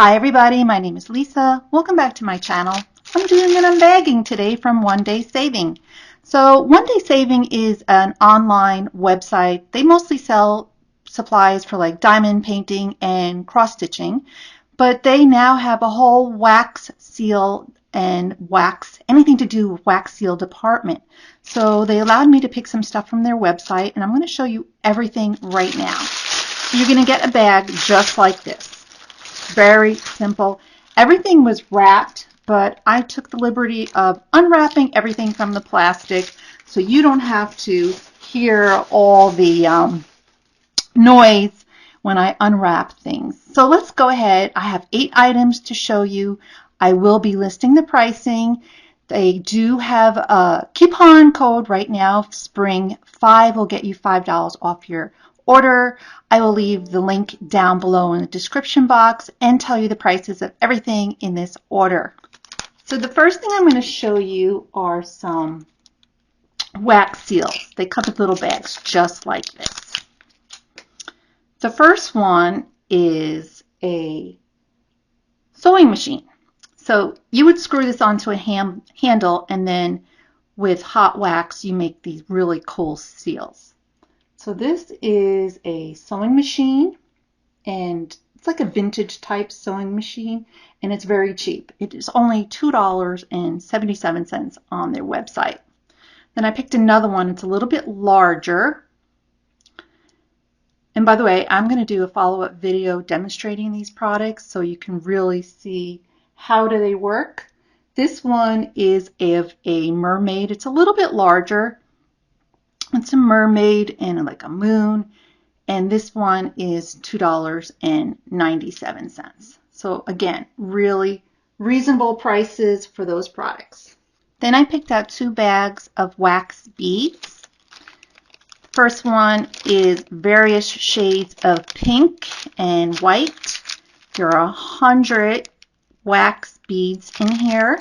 Hi everybody, my name is Lisa. Welcome back to my channel. I'm doing an unbagging today from One Day Saving. So One Day Saving is an online website. They mostly sell supplies for like diamond painting and cross stitching, but they now have a whole wax seal and anything to do with wax seal department. So they allowed me to pick some stuff from their website, and I'm going to show you everything right now. So you're going to get a bag just like this. Very simple. Everything was wrapped, but I took the liberty of unwrapping everything from the plastic so you don't have to hear all the noise when I unwrap things. So let's go ahead. I have 8 items to show you. I will be listing the pricing. They do have a coupon code right now. Spring 5 will get you $5 off your order. I will leave the link down below in the description box and tell you the prices of everything in this order. So the first thing I'm going to show you are some wax seals. They come in little bags just like this. The first one is a sewing machine. So you would screw this onto a handle, and then with hot wax you make these really cool seals. So this is a sewing machine, and it's like a vintage type sewing machine, and it's very cheap. It is only $2.77 on their website. Then I picked another one. It's a little bit larger. And by the way, I'm going to do a follow-up video demonstrating these products so you can really see how do they work. This one is of a mermaid. It's a little bit larger. It's a mermaid and like a moon. And this one is $2.97. So again, really reasonable prices for those products. Then I picked out 2 bags of wax beads. First one is various shades of pink and white. There are 100 wax beads in here,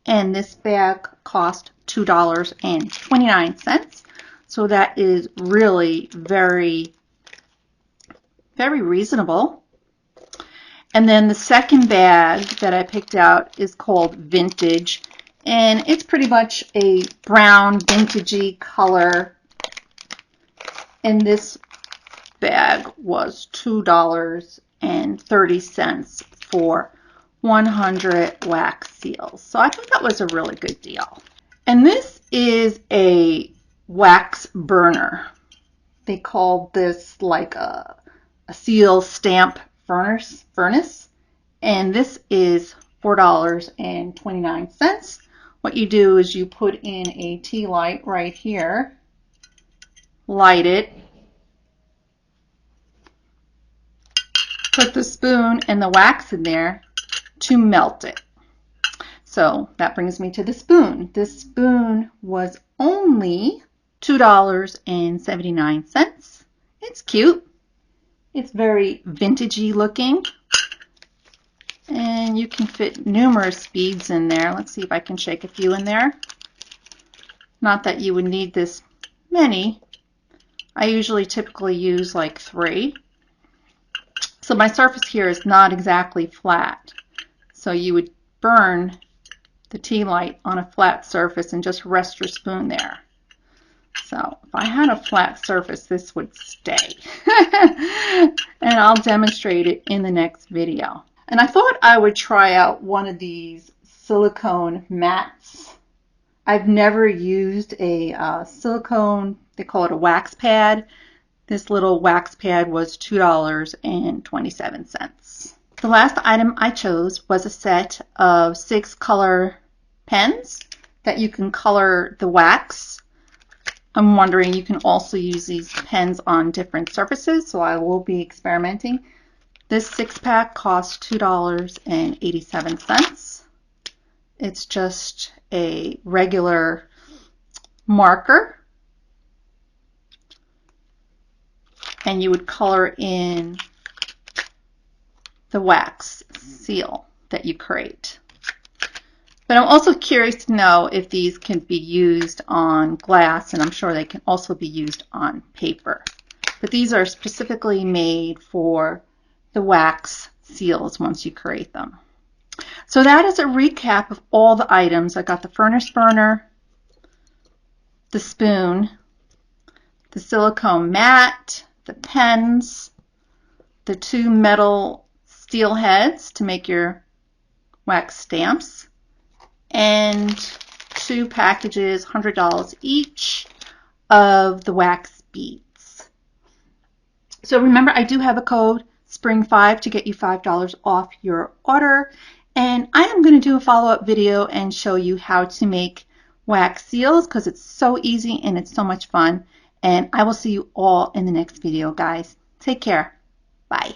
and this bag cost $2.29. So that is really very reasonable. And then the second bag that I picked out is called Vintage, and it's pretty much a brown vintagey color. And this bag was $2.30 for 100 wax seals. So I thought that was a really good deal. And this is a wax burner. They call this like a seal stamp furnace. And this is $4.29. What you do is you put in a tea light right here, light it, put the spoon and the wax in there to melt it. So that brings me to the spoon. This spoon was only $2.79. It's cute. It's very vintagey looking. And you can fit numerous beads in there. Let's see if I can shake a few in there. Not that you would need this many. I usually typically use like 3. So my surface here is not exactly flat. So you would burn the tea light on a flat surface and just rest your spoon there. So if I had a flat surface, this would stay. And I'll demonstrate it in the next video. And I thought I would try out one of these silicone mats. I've never used a silicone, they call it a wax pad. This little wax pad was $2.27. The last item I chose was a set of 6 color pens that you can color the wax. I'm wondering, you can also use these pens on different surfaces, so I will be experimenting. This 6-pack costs $2.87. It's just a regular marker, and you would color in the wax seal that you create. But I'm also curious to know if these can be used on glass, and I'm sure they can also be used on paper. But these are specifically made for the wax seals once you create them. So that is a recap of all the items. I got the furnace burner, the spoon, the silicone mat, the pens, the 2 metal steel heads to make your wax stamps, and 2 packages, $100 each, of the wax beads. So remember, I do have a code, SPRING5, to get you $5 off your order. And I am going to do a follow-up video and show you how to make wax seals because it's so easy and it's so much fun. And I will see you all in the next video, guys. Take care. Bye.